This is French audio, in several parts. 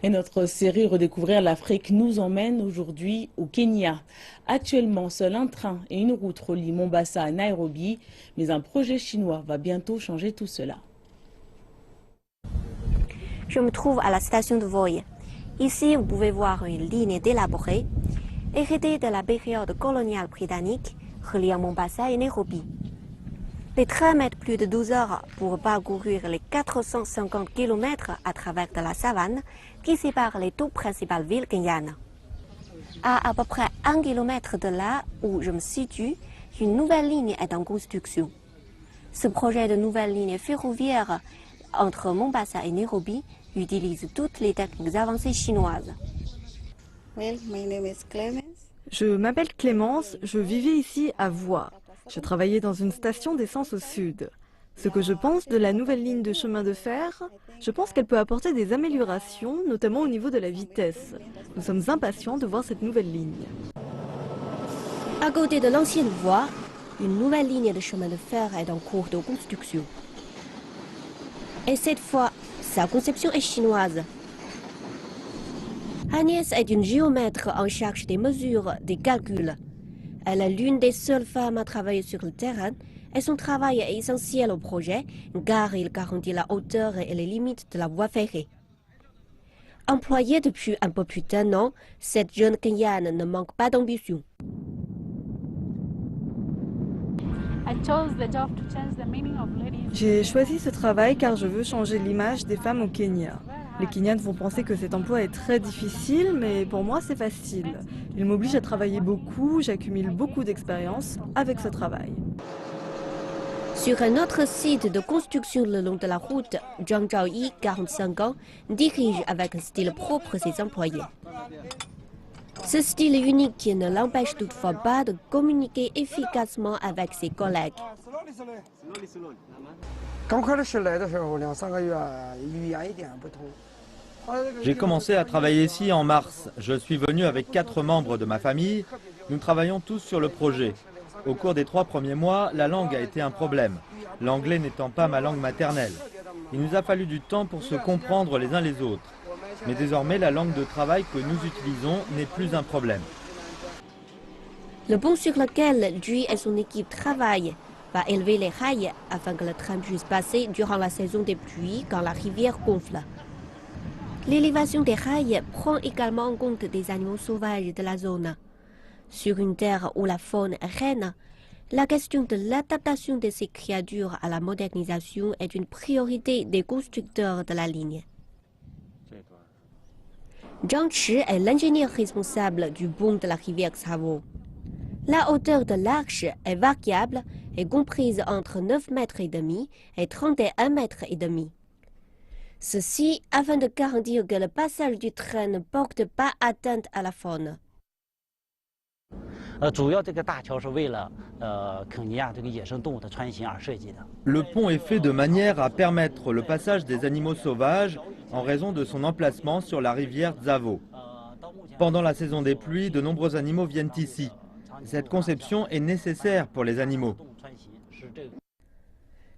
Et notre série Redécouvrir l'Afrique nous emmène aujourd'hui au Kenya. Actuellement, seul un train et une route relient Mombasa à Nairobi, mais un projet chinois va bientôt changer tout cela. Je me trouve à la station de Voi. Ici, vous pouvez voir une ligne délabrée, héritée de la période coloniale britannique, reliant Mombasa et Nairobi. Les trains mettent plus de 12 heures pour parcourir les 450 km à travers de la savane qui sépare les deux principales villes kenyanes. À peu près 1 km de là où je me situe, une nouvelle ligne est en construction. Ce projet de nouvelle ligne ferroviaire entre Mombasa et Nairobi utilise toutes les techniques avancées chinoises. Je m'appelle Clémence, je vivais ici à Voi. Je travaillais dans une station d'essence au sud. Ce que je pense de la nouvelle ligne de chemin de fer, je pense qu'elle peut apporter des améliorations, notamment au niveau de la vitesse. Nous sommes impatients de voir cette nouvelle ligne. À côté de l'ancienne voie, une nouvelle ligne de chemin de fer est en cours de construction. Et cette fois, sa conception est chinoise. Agnès est une géomètre en charge des mesures, des calculs. Elle est l'une des seules femmes à travailler sur le terrain et son travail est essentiel au projet car il garantit la hauteur et les limites de la voie ferrée. Employée depuis un peu plus d'1 an, cette jeune Kenyane ne manque pas d'ambition. J'ai choisi ce travail car je veux changer l'image des femmes au Kenya. Les Kenyanes vont penser que cet emploi est très difficile, mais pour moi c'est facile. Il m'oblige à travailler beaucoup, j'accumule beaucoup d'expérience avec ce travail. Sur un autre site de construction le long de la route, Zhang Zhaoyi, 45 ans, dirige avec un style propre ses employés. Ce style unique ne l'empêche toutefois pas de communiquer efficacement avec ses collègues. J'ai commencé à travailler ici en mars. Je suis venu avec 4 membres de ma famille. Nous travaillons tous sur le projet. Au cours des 3 premiers mois, la langue a été un problème, l'anglais n'étant pas ma langue maternelle. Il nous a fallu du temps pour se comprendre les uns les autres. Mais désormais, la langue de travail que nous utilisons n'est plus un problème. Le pont sur lequel Jui et son équipe travaillent va élever les rails afin que le train puisse passer durant la saison des pluies quand la rivière gonfle. L'élévation des rails prend également en compte des animaux sauvages de la zone. Sur une terre où la faune est reine, la question de l'adaptation de ces créatures à la modernisation est une priorité des constructeurs de la ligne. Zhang Chi est l'ingénieur responsable du pont de la rivière Tsavo. La hauteur de l'arche est variable et comprise entre 9,5 mètres et 31,5 mètres. Ceci afin de garantir que le passage du train ne porte pas atteinte à la faune. Le pont est fait de manière à permettre le passage des animaux sauvages en raison de son emplacement sur la rivière Tsavo. Pendant la saison des pluies, de nombreux animaux viennent ici. Cette conception est nécessaire pour les animaux.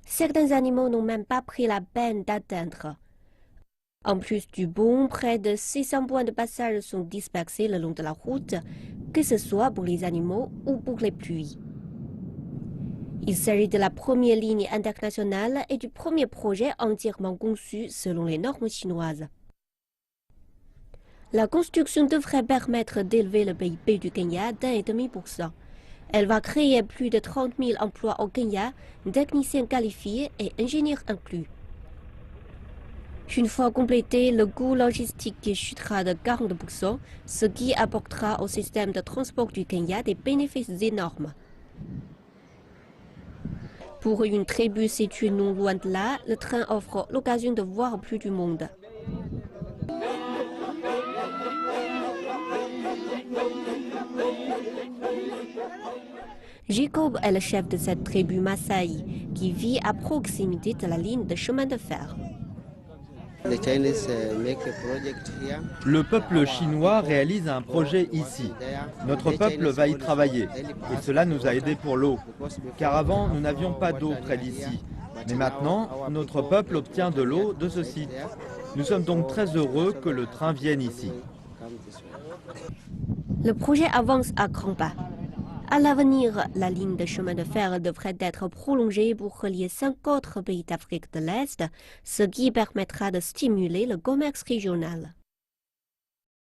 Certains animaux n'ont même pas pris la peine d'atteindre. En plus du pont, près de 600 points de passage sont dispersés le long de la route, que ce soit pour les animaux ou pour les pluies. Il s'agit de la première ligne internationale et du premier projet entièrement conçu selon les normes chinoises. La construction devrait permettre d'élever le PIB du Kenya d'1,5%. Elle va créer plus de 30 000 emplois au Kenya, techniciens qualifiés et ingénieurs inclus. Une fois complété, le coût logistique chutera de 40%, ce qui apportera au système de transport du Kenya des bénéfices énormes. Pour une tribu située non loin de là, le train offre l'occasion de voir plus du monde. Jacob est le chef de cette tribu Maasai qui vit à proximité de la ligne de chemin de fer. Le peuple chinois réalise un projet ici. Notre peuple va y travailler et cela nous a aidés pour l'eau. Car avant, nous n'avions pas d'eau près d'ici. Mais maintenant, notre peuple obtient de l'eau de ce site. Nous sommes donc très heureux que le train vienne ici. Le projet avance à grands pas. À l'avenir, la ligne de chemin de fer devrait être prolongée pour relier 5 autres pays d'Afrique de l'Est, ce qui permettra de stimuler le commerce régional.